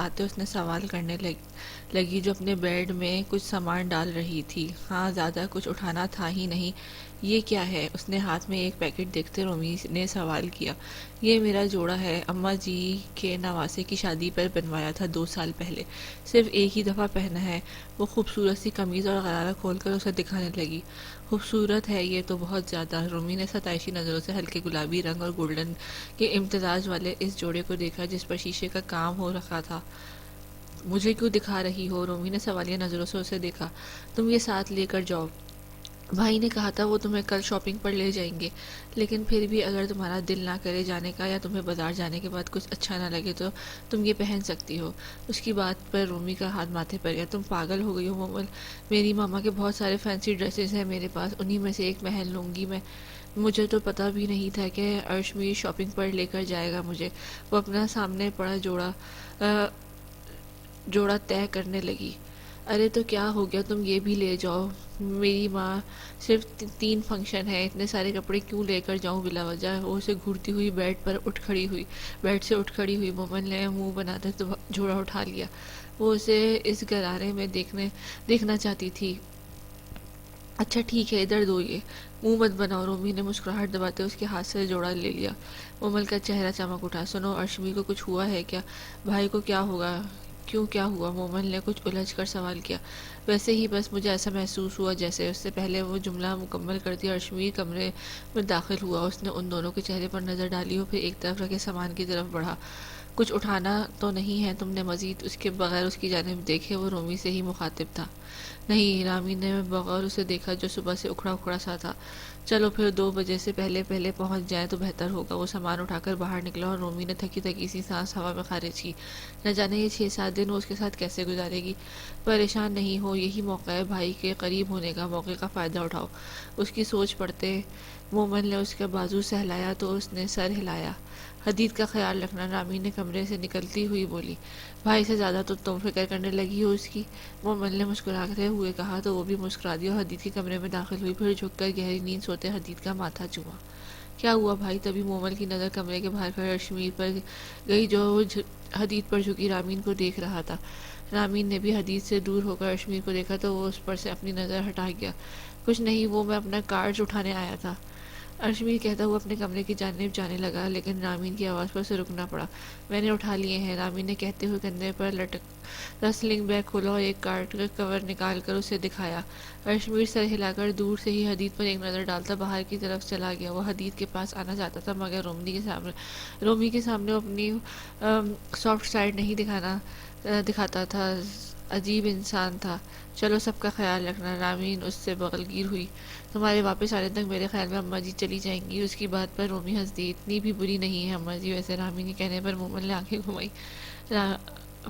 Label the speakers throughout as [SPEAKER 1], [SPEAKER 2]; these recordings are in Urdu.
[SPEAKER 1] آتے اس نے سوال کرنے لگی جو اپنے بیڈ میں کچھ سامان ڈال رہی تھی۔ ہاں، زیادہ کچھ اٹھانا تھا ہی نہیں۔ یہ کیا ہے؟ اس نے ہاتھ میں ایک پیکٹ دیکھتے رومی نے سوال کیا۔ یہ میرا جوڑا ہے، اماں جی کے نواسے کی شادی پر بنوایا تھا 2 سال پہلے، صرف ایک ہی دفعہ پہنا ہے۔ وہ خوبصورت سی قمیض اور غرارہ کھول کر اسے دکھانے لگی۔ خوبصورت ہے یہ تو بہت زیادہ۔ رومی نے ستائشی نظروں سے ہلکے گلابی رنگ اور گولڈن کے امتزاج والے اس جوڑے کو دیکھا جس پر شیشے کا کام ہو رکھا تھا۔ مجھے کیوں دکھا رہی ہو؟ رومی نے سوالیہ نظروں سے اسے دیکھا۔ تم یہ ساتھ لے کر جاؤ، بھائی نے کہا تھا وہ تمہیں کل شاپنگ پر لے جائیں گے، لیکن پھر بھی اگر تمہارا دل نہ کرے جانے کا یا تمہیں بازار جانے کے بعد کچھ اچھا نہ لگے تو تم یہ پہن سکتی ہو۔ اس کی بات پر رومی کا ہاتھ ماتھے پر گیا۔ تم پاگل ہو گئی ہو مومل، میری ماما کے بہت سارے فینسی ڈریسز ہیں میرے پاس، انہی میں سے ایک پہن لوں گی میں۔ مجھے تو پتہ بھی نہیں تھا کہ ارشمیر شاپنگ پر لے کر جائے گا مجھے۔ وہ اپنا سامنے پڑا جوڑا طے کرنے لگی۔ ارے تو کیا ہو گیا، تم یہ بھی لے جاؤ۔ میری ماں، صرف 3 فنکشن ہیں، اتنے سارے کپڑے کیوں لے کر جاؤں بلا وجہ؟ وہ اسے گھورتی ہوئی بیڈ سے اٹھ کھڑی ہوئی۔ مومن نے منہ بناتے جوڑا اٹھا لیا۔ وہ اسے اس غرارے میں دیکھنا چاہتی تھی۔ اچھا ٹھیک ہے، ادھر دو، یہ منہ مت بناؤ۔ رومی نے مسکراہٹ دباتے اس کے ہاتھ سے جوڑا لے لیا۔ مومل کا چہرہ چمک اٹھا۔ سنو، ارشمی کو کچھ ہوا ہے کیا؟ بھائی کو کیا ہوگا؟ کیوں، کیا ہوا؟ مومل نے کچھ الجھ کر سوال کیا۔ ویسے ہی بس مجھے ایسا محسوس ہوا جیسے۔ اس سے پہلے وہ جملہ مکمل کرتی ارشمیر کمرے میں داخل ہوا۔ اس نے ان دونوں کے چہرے پر نظر ڈالی اور پھر ایک طرف رکھے سامان کی طرف بڑھا۔ کچھ اٹھانا تو نہیں ہے تم نے؟ مزید اس کے بغیر اس کی جانب دیکھے وہ رومی سے ہی مخاطب تھا۔ نہیں، رامین نے بغور اسے دیکھا جو صبح سے اکھڑا اکھڑا سا تھا۔ چلو پھر 2 بجے سے پہلے پہنچ جائیں تو بہتر ہوگا۔ وہ سامان اٹھا کر باہر نکلا اور رومی نے تھکی تھکی سی سانس ہوا میں خارج کی۔ نہ جانے یہ 6-7 دن وہ اس کے ساتھ کیسے گزارے گی۔ پریشان نہیں ہو، یہی موقع ہے بھائی کے قریب ہونے کا، موقع کا فائدہ اٹھاؤ۔ اس کی سوچ پڑتے مومن نے اس کا بازو سہلایا تو اس نے سر ہلایا۔ حدید کا خیال رکھنا، رامین نے کمرے سے نکلتی ہوئی بولی۔ بھائی سے زیادہ تو تم فکر کرنے لگی ہو اس کی، مومن نے مسکراتے ہوئے کہا تو وہ بھی مسکرا دی اور حدید کے کمرے میں داخل ہوئی۔ پھر جھک کر گہری نیند سوتے حدید کا ماتھا چوما۔ کیا ہوا بھائی؟ تبھی مومل کی نظر کمرے کے باہر کھڑے ارشمیر پر گئی جو حدید پر جھکی رامین کو دیکھ رہا تھا۔ رامین نے بھی حدید سے دور ہو کر ارشمیر کو دیکھا تو وہ اس پر سے اپنی نظر ہٹا گیا۔ کچھ نہیں، وہ میں اپنا کارڈز اٹھانے آیا تھا، ارشمیر کہتا ہوا اپنے کمرے کی جانب جانے لگا، لیکن رامین کی آواز پر اسے رکنا پڑا۔ میں نے اٹھا لیے ہیں، رامین نے کہتے ہوئے کندھے پر لٹکتا سلنگ بیگ کھولا اور ایک کارڈ کا کور نکال کر اسے دکھایا۔ ارشمیر سر ہلا کر دور سے ہی حدید پر ایک نظر ڈالتا باہر کی طرف چلا گیا۔ وہ حدید کے پاس آنا چاہتا تھا مگر رومی کے سامنے وہ اپنی سافٹ سائڈ نہیں دکھاتا تھا، عجیب انسان تھا۔ چلو سب کا خیال رکھنا، رامین اس سے بغلگیر ہوئی۔ تمہارے واپس آنے تک میرے خیال میں اماں جی چلی جائیں گی۔ اس کی بات پر رومی ہنس دی۔ اتنی بھی بری نہیں ہے اماں جی ویسے۔ رامین کے کہنے پر مومل نے آنکھیں گھمائی۔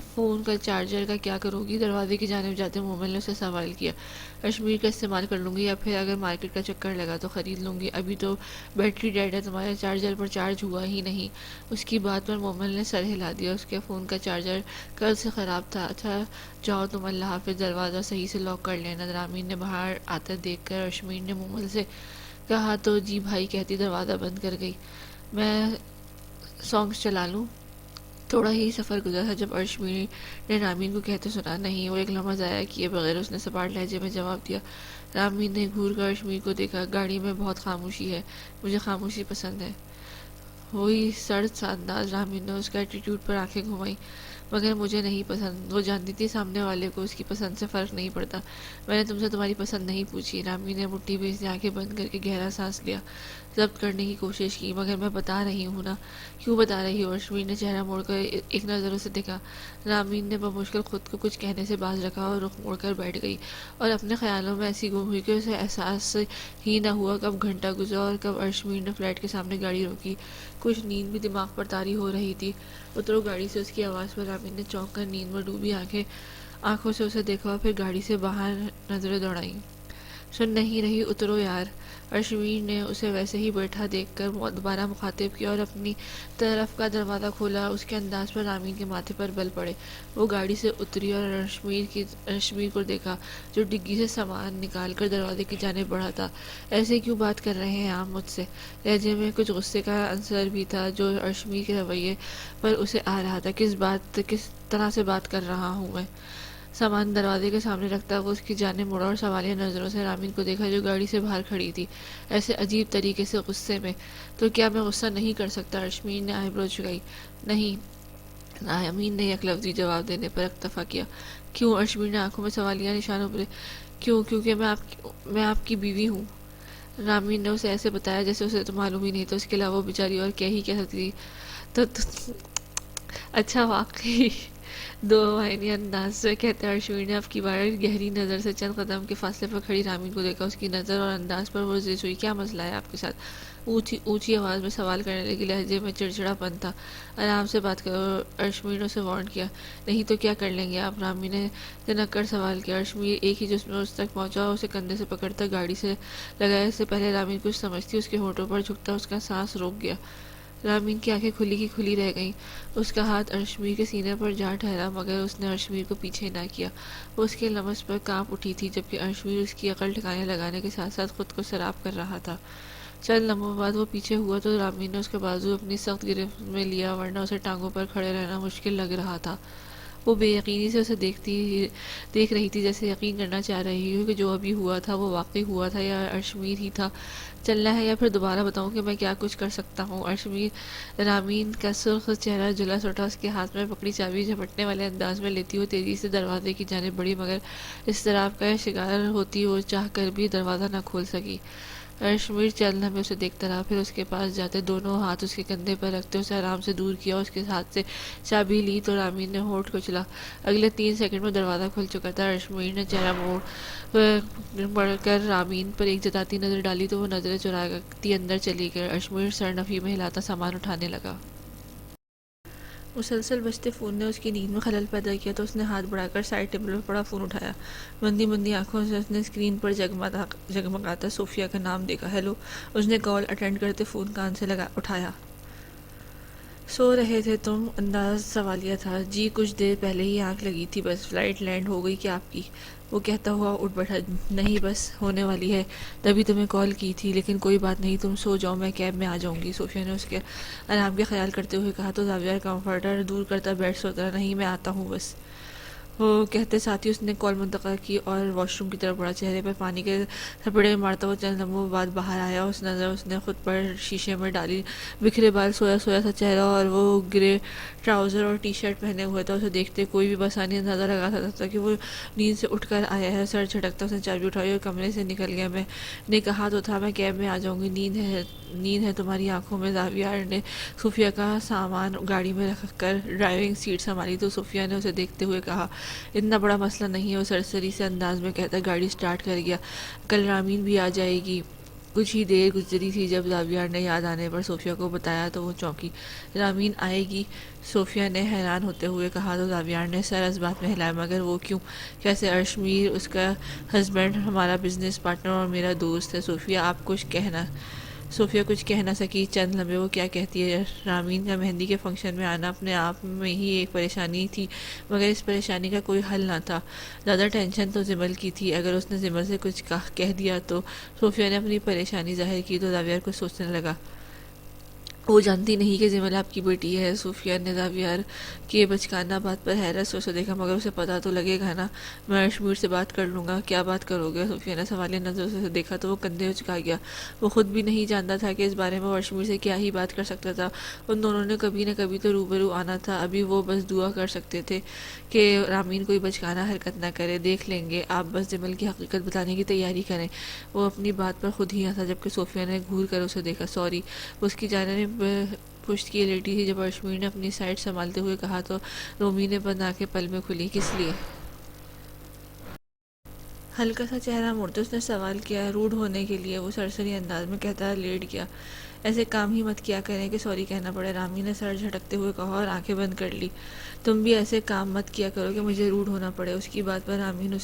[SPEAKER 1] فون کا چارجر کا کیا کرو گی؟ دروازے کی جانب جاتے مومل نے اسے سوال کیا۔ اشمیر کا استعمال کر لوں گی یا پھر اگر مارکیٹ کا چکر لگا تو خرید لوں گی، ابھی تو بیٹری ڈیڈ ہے، تمہارے چارجر پر چارج ہوا ہی نہیں۔ اس کی بات پر مومل نے سر ہلا دیا۔ اس کے فون کا چارجر کل سے خراب تھا۔ اچھا جاؤ تم، اللہ حافظ، دروازہ صحیح سے لاک کر لینا۔ رامین نے باہر آتے دیکھ کر اشمیر نے مومل سے کہا تو جی بھائی کہتی دروازہ بند کر گئی۔ میں سانگز چلا لوں؟ تھوڑا ہی سفر گزرا تھا جب ارشمیر نے رامین کو کہتے سنا۔ نہیں، وہ ایک لمحہ ضائع کیے بغیر اس نے سپاٹ لہجے میں جواب دیا۔ رامین نے گھور کر ارشمیر کو دیکھا۔ گاڑی میں بہت خاموشی ہے، مجھے خاموشی پسند ہے۔ ہوئی سرد سا انداز۔ رامین نے اس کا ایٹیٹیوڈ پر آنکھیں گھمائی۔ مگر مجھے نہیں پسند۔ وہ جانتی تھی سامنے والے کو اس کی پسند سے فرق نہیں پڑتا۔ میں نے تم سے تمہاری پسند نہیں پوچھی۔ رامین نے مٹھی بھیج دی، آنکھیں بند کر کے گہرا سانس لیا، ضبط کرنے کی کوشش کی۔ مگر میں بتا رہی ہوں نا۔ کیوں بتا رہی ہو؟ ارشمیر نے چہرہ موڑ کر ایک نظر اسے دیکھا۔ رامین نے بمشکل خود کو کچھ کہنے سے باز رکھا اور رخ موڑ کر بیٹھ گئی اور اپنے خیالوں میں ایسی گم ہوئی کہ اسے احساس ہی نہ ہوا کب گھنٹہ گزرا اور کب ارشمیر نے فلیٹ کے سامنے گاڑی روکی۔ کچھ نیند بھی دماغ پر طاری ہو رہی تھی۔ اترو گاڑی سے، اس کی آواز پر رامین نے چونک کر نیند میں ڈوبی آنکھوں سے اسے دیکھا اور پھر گاڑی سے باہر نظریں دوڑائیں۔ سن نہیں رہی؟ اترو یار۔ ارشمیر نے اسے ویسے ہی بیٹھا دیکھ کر دوبارہ مخاطب کیا اور اپنی طرف کا دروازہ کھولا۔ اس کے انداز پر رامین کے ماتھے پر بل پڑے۔ وہ گاڑی سے اتری اور ارشمیر کو دیکھا جو ڈگی سے سامان نکال کر دروازے کی جانب بڑھا تھا۔ ایسے کیوں بات کر رہے ہیں آپ مجھ سے؟ لہجے میں کچھ غصے کا عنصر بھی تھا جو ارشمیر کے رویے پر اسے آ رہا تھا۔ کس طرح سے بات کر رہا ہوں میں؟ سامان دروازے کے سامنے رکھتا وہ اس کی جانب مڑا اور سوالیہ نظروں سے رامین کو دیکھا جو گاڑی سے باہر کھڑی تھی، ایسے عجیب طریقے سے غصے میں۔ تو کیا میں غصہ نہیں کر سکتا؟ ارشمیر نے آئی برو جھکائی۔ نہیں۔ رامین نے یک لفظی جواب دینے پر اکتفا کیا۔ کیوں؟ ارشمیر نے آنکھوں میں سوالیہ نشان ابھرے۔ کیوں؟ کیونکہ میں آپ کی بیوی ہوں۔ رامین نے اسے ایسے بتایا جیسے اسے تو معلوم ہی نہیں تھا۔ اس کے علاوہ وہ بیچاری اور کیا ہی کہہ سکتی تھی۔ اچھا واقعی، دو آئینی انداز سے کہتے ارشمیر نے اب کی بار گہری نظر سے چند قدم کے فاصلے پر کھڑی رامین کو دیکھا۔ اس کی نظر اور انداز پر وہ زد ہوئی۔ کیا مسئلہ ہے آپ کے ساتھ؟ اونچی آواز میں سوال کرنے لگی، لہجے میں چڑچڑا پن تھا۔ آرام سے بات کرو، ارشمیر نے اسے وارن کیا۔ نہیں تو کیا کر لیں گے آپ؟ رامین نے تنک کر سوال کیا۔ ارشمیر ایک ہی جس میں اس تک پہنچا اور اسے کندھے سے پکڑ کر گاڑی سے لگایا۔ اس سے پہلے رامین کچھ سمجھتی اس کے ہونٹوں پر جھکتا اس کا سانس روک گیا۔ رامین کی آنکھیں کھلی کی کھلی رہ گئیں۔ اس کا ہاتھ ارشمیر کے سینے پر جا ٹھہرا مگر اس نے ارشمیر کو پیچھے نہ کیا۔ وہ اس کے لمس پر کانپ اٹھی تھی جبکہ ارشمیر اس کی عقل ٹھکانے لگانے کے ساتھ ساتھ خود کو سراب کر رہا تھا۔ چند لمحوں بعد وہ پیچھے ہوا تو رامین نے اس کا بازو اپنی سخت گرفت میں لیا ورنہ اسے ٹانگوں پر کھڑے رہنا مشکل لگ رہا تھا۔ وہ بے یقینی سے اسے دیکھ رہی تھی جیسے یقین کرنا چاہ رہی ہو کہ جو ابھی ہوا تھا وہ واقعی ہوا تھا یا ارشمیر ہی تھا۔ چلنا ہے یا پھر دوبارہ بتاؤں کہ میں کیا کچھ کر سکتا ہوں؟ رامین کا سرخ چہرہ جھلس اٹھا۔ اس کے ہاتھ میں پکڑی چابی جھپٹنے والے انداز میں لیتی ہوئی تیزی سے دروازے کی جانب بڑھی مگر اضطراب کا شکار ہوتی وہ چاہ کر بھی دروازہ نہ کھول سکی۔ ارشمیر چند لمحے اسے دیکھتا رہا، پھر اس کے پاس جاتے دونوں ہاتھ اس کے کندھے پر رکھتے اسے آرام سے دور کیا اور اس کے ہاتھ سے چابی لی تو رامین نے ہونٹ کچلا۔ اگلے 3 سیکنڈ میں دروازہ کھل چکا تھا۔ ارشمیر نے چہرہ موڑ کر رامین پر ایک جتاتی نظر ڈالی تو وہ نظریں چراتی اندر چلی گئی۔ ارشمیر سر نفی میں ہلاتا سامان اٹھانے لگا۔ مسلسل بجتے فون نے اس کی نیند میں خلل پیدا کیا تو اس نے ہاتھ بڑھا کر سائڈ ٹیبل پر پڑا فون اٹھایا۔ بندی آنکھوں سے اس نے اسکرین پر جگمگاتا صوفیہ کا نام دیکھا۔ ہیلو۔ اس نے کال اٹینڈ کرتے فون کان سے اٹھایا۔ سو رہے تھے تم؟ انداز سوالیہ تھا۔ جی کچھ دیر پہلے ہی آنکھ لگی تھی بس۔ فلائٹ لینڈ ہو گئی کیا آپ کی؟ وہ کہتا ہوا اٹھ بیٹھا۔ نہیں بس ہونے والی ہے، تبھی تمہیں کال کی تھی، لیکن کوئی بات نہیں تم سو جاؤ، میں کیب میں آ جاؤں گی۔ صوفیہ نے اس کے آرام کا خیال کرتے ہوئے کہا تو زاویہ کمفرٹر دور کرتا بیٹھ سے اترا۔ نہیں میں آتا ہوں بس، وہ کہتے ساتھ ہی اس نے کال منتقل کی اور واش روم کی طرف بڑھا۔ چہرے پر پانی کے تھپڑے مارتا ہوا چند لمحوں بعد باہر آیا۔ اس نظر اس نے خود پر شیشے میں ڈالی۔ بکھرے بال، سویا سا چہرہ اور وہ گرے ٹراؤزر اور ٹی شرٹ پہنے ہوئے تھا۔ اسے دیکھتے کوئی بھی بآسانی اندازہ لگا سکتا تھا کہ وہ نیند سے اٹھ کر آیا ہے۔ سر جھٹکتا اس نے چابی اٹھائی اور کمرے سے نکل گیا۔ میں نے کہا تو تھا میں کیب میں آ جاؤں گی۔ نیند ہے تمہاری آنکھوں میں؟ زاویہ نے صوفیہ کا سامان گاڑی میں رکھ کر ڈرائیونگ سیٹ سنبھالی تو صوفیہ نے اسے دیکھتے ہوئے کہا اتنا بڑا مسئلہ نہیں ہے۔ وہ سرسری سے انداز میں کہتا گاڑی سٹارٹ کر گیا۔ کل رامین بھی آ جائے گی۔ کچھ ہی دیر گزری تھی جب زاویہ نے یاد آنے پر صوفیہ کو بتایا تو وہ چونکی۔ رامین آئے گی؟ صوفیہ نے حیران ہوتے ہوئے کہا تو زاویہ نے سر اس بات میں ہلایا۔ مگر وہ کیوں؟ کیسے؟ ارشمیر اس کا ہسبینڈ ہمارا بزنس پارٹنر اور میرا دوست ہے۔ صوفیہ کچھ کہہ نہ سکی۔ چند لمحے وہ کیا کہتی ہے؟ رامین کا مہندی کے فنکشن میں آنا اپنے آپ میں ہی ایک پریشانی تھی مگر اس پریشانی کا کوئی حل نہ تھا۔ زیادہ ٹینشن تو زمل کی تھی۔ اگر اس نے زمل سے کچھ کہہ دیا تو صوفیہ نے اپنی پریشانی ظاہر کی تو زاویہ کو سوچنے لگا۔ وہ جانتی نہیں کہ زمل آپ کی بیٹی ہے؟ صوفیہ نے زاویہ کے بچکانہ بات پر حیرت سے اسے دیکھا۔ مگر اسے پتا تو لگے گا نا، میں ارشمیر سے بات کر لوں گا۔ کیا بات کرو گے؟ صوفیہ نے سوالیہ نظروں سے اسے دیکھا تو وہ کندھے اچکا گیا۔ وہ خود بھی نہیں جانتا تھا کہ اس بارے میں وہ ارشمیر سے کیا ہی بات کر سکتا تھا۔ ان دونوں نے کبھی نہ کبھی تو روبرو آنا تھا۔ ابھی وہ بس دعا کر سکتے تھے کہ رامین کوئی بچکانہ حرکت نہ کرے۔ دیکھ لیں گے، آپ بس زمل کی حقیقت بتانے کی تیاری کریں۔ وہ اپنی بات پر خود ہی ہنسا جبکہ صوفیہ نے گھور کر اسے دیکھا۔ سوری، اس کی جانب پشت کیے لیٹی تھی۔ جب ارشمیر نے اپنی سائڈ سنبھالتے ہوئے کہا تو رومی نے بند آنکھیں پل میں کھلی۔ کس لیے؟ ہلکا سا چہرہ موڑتے اس نے سوال کیا۔ روڈ ہونے کے لیے، وہ سرسری انداز میں کہتا لیٹ گیا۔ ایسے کام ہی مت کیا کریں کہ سوری کہنا پڑے، رامی نے سر جھٹکتے ہوئے کہا اور آنکھیں بند کر لی۔ تم بھی ایسے کام مت کیا کرو کہ مجھے روڈ ہونا پڑے۔ اس کی بات پر رامین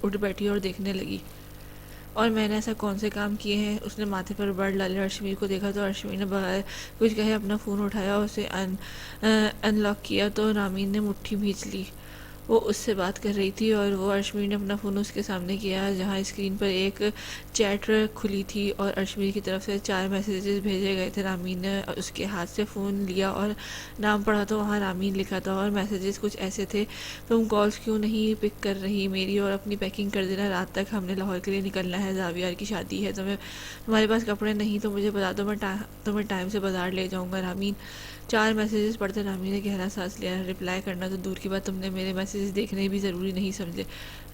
[SPEAKER 1] اٹھ بیٹھی اور دیکھنے لگی۔ اور میں نے ایسا کون سے کام کیے ہیں؟ اس نے ماتھے پر بڑ ڈالے، ارشمیر کو دیکھا تو ارشمیر نے بغیر کچھ کہے اپنا فون اٹھایا اور اسے ان لاک کیا تو رامین نے مٹھی بھیچ لی۔ وہ اس سے بات کر رہی تھی اور وہ ارشمیر نے اپنا فون اس کے سامنے کیا جہاں اسکرین پر ایک چیٹ کھلی تھی اور ارشمیر کی طرف سے 4 میسیجز بھیجے گئے تھے۔ رامین نے اس کے ہاتھ سے فون لیا اور نام پڑھا تو وہاں رامین لکھا تھا اور میسیجز کچھ ایسے تھے: تم کالز کیوں نہیں پک کر رہی میری، اور اپنی پیکنگ کر دینا، رات تک ہم نے لاہور کے لیے نکلنا ہے، زاویار کی شادی ہے، تمہارے پاس کپڑے نہیں تو مجھے بتا دو، میں تمہیں ٹائم سے بازار لے جاؤں گا۔ رامین 4 میسیجز پڑھتے رامین نے گہرا سانس لیا۔ رپلائی کرنا تو دور کی بات، تم نے میرے میسیجز دیکھنے بھی ضروری نہیں سمجھے۔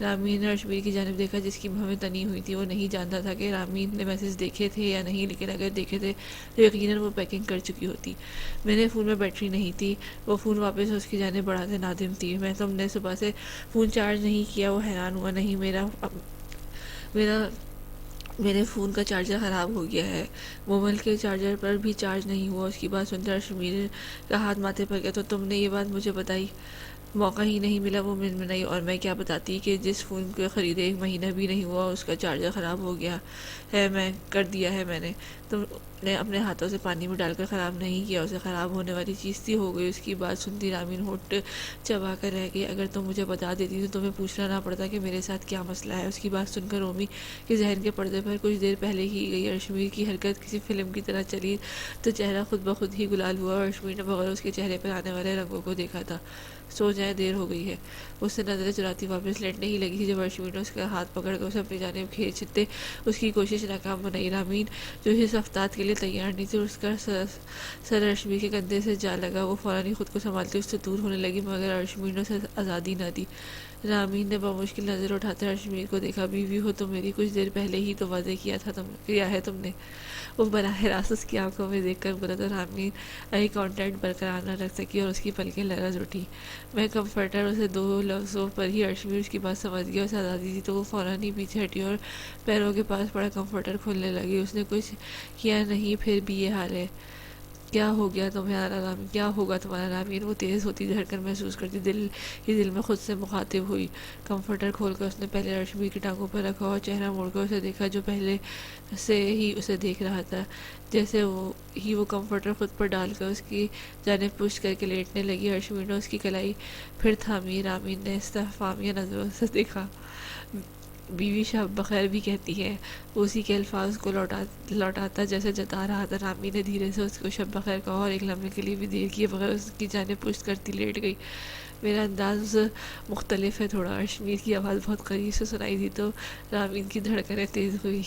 [SPEAKER 1] رامین نے ارشمیر کی جانب دیکھا جس کی بھویں تنی ہوئی تھی۔ وہ نہیں جانتا تھا کہ رامین نے میسیج دیکھے تھے یا نہیں، لیکن اگر دیکھے تھے تو یقیناً وہ پیکنگ کر چکی ہوتی۔ میرے فون میں بیٹری نہیں تھی۔ وہ فون واپس اس کی جانب بڑھاتے نادم تھی۔ میں تم نے صبح سے فون چارج نہیں کیا؟ وہ حیران ہوا۔ نہیں، میرا میرے فون کا چارجر خراب ہو گیا ہے۔ موبائل کے چارجر پر بھی چارج نہیں ہوا۔ اس کی بات سن کر ارشمیر کا ہاتھ ماتھے پر گیا۔ تو تم نے یہ بات مجھے بتائی؟ موقع ہی نہیں ملا، وہ منمنائی۔ اور میں کیا بتاتی کہ جس فون کو خریدے 1 مہینہ بھی نہیں ہوا اس کا چارجر خراب ہو گیا ہے، میں کر دیا ہے میں نے۔ تم نے اپنے ہاتھوں سے پانی میں ڈال کر خراب نہیں کیا اسے، خراب ہونے والی چیز تھی، ہو گئی۔ اس کی بات سنتی رامین ہونٹ چبا کر رہ گئی۔ اگر تم مجھے بتا دیتی تو تمہیں پوچھنا نہ پڑتا کہ میرے ساتھ کیا مسئلہ ہے۔ اس کی بات سن کر رومی کے ذہن کے پردے پر کچھ دیر پہلے ہی گئی ارشمیر کی حرکت کسی فلم کی طرح چلی تو چہرہ خود بخود ہی گلال ہوا اور ارشمیر نے بغیر اس کے چہرے پر آنے والے رنگوں کو دیکھا تھا۔ سو جائے، دیر ہو گئی ہے۔ اس سے نظریں چراتی واپس لیٹنے ہی لگی تھی جب ارشمیر نے اس کا ہاتھ پکڑ کر اسے اپنی جانب کھینچتے اس کی کوشش ناکام بنائی۔ رامین جو اس افتاد کے لیے تیار نہیں تھی، اس کا سر ارشمیر کے کندھے سے جا لگا۔ وہ فوراً ہی خود کو سنبھالتی اس سے دور ہونے لگی مگر ارشمیر نے اسے آزادی نہ دی۔ رامین نے بمشکل نظر اٹھاتے ارشمیر کو دیکھا۔ بیوی ہو تم میری، کچھ دیر پہلے ہی تو وعدہ کیا ہے تم نے۔ وہ براہ راست اس کی آنکھوں میں دیکھ کر بولا تو رامین آئی کانٹیکٹ برقرار نہ رکھ سکی اور اس کی پلکیں لرز اٹھی۔ میں کمفرٹر، اسے 2 لفظوں پر ہی ارشمیر اس کی بات سمجھ گیا۔ اسے آزادی دی تو وہ فوراً ہی پیچھے ہٹی اور پیروں کے پاس پڑا کمفرٹر کھولنے لگی۔ اس نے کچھ کیا نہیں، پھر بھی یہ حال ہے۔ کیا ہو گیا تمہارا رامین؟ کیا ہوگا تمہارا رامین؟ وہ تیز ہوتی دھڑکن محسوس کرتی دل ہی دل میں خود سے مخاطب ہوئی۔ کمفرٹر کھول کر اس نے پہلے ارشمیر کی ٹانگوں پر رکھا اور چہرہ موڑ کر اسے دیکھا جو پہلے سے ہی اسے دیکھ رہا تھا۔ جیسے وہ کمفرٹر خود پر ڈال کر اس کی جانب پشت کر کے لیٹنے لگی، ارشمیر نے اس کی کلائی پھر تھامی۔ رامین نے استفہامیہ نظروں سے دیکھا۔ بیوی شب بخیر بھی کہتی ہے، وہ اسی کے الفاظ کو لوٹاتا جیسے جتا رہا تھا۔ رامین نے دھیرے سے اس کو شب بخیر کہا اور ایک لمحے کے لیے بھی دیر کیے بغیر اس کی جانب پشت کرتی لیٹ گئی۔ میرا انداز مختلف ہے تھوڑا۔ ارشمیر کی آواز بہت قریب سے سنائی دی تو رامین کی دھڑکنیں تیز ہوئی۔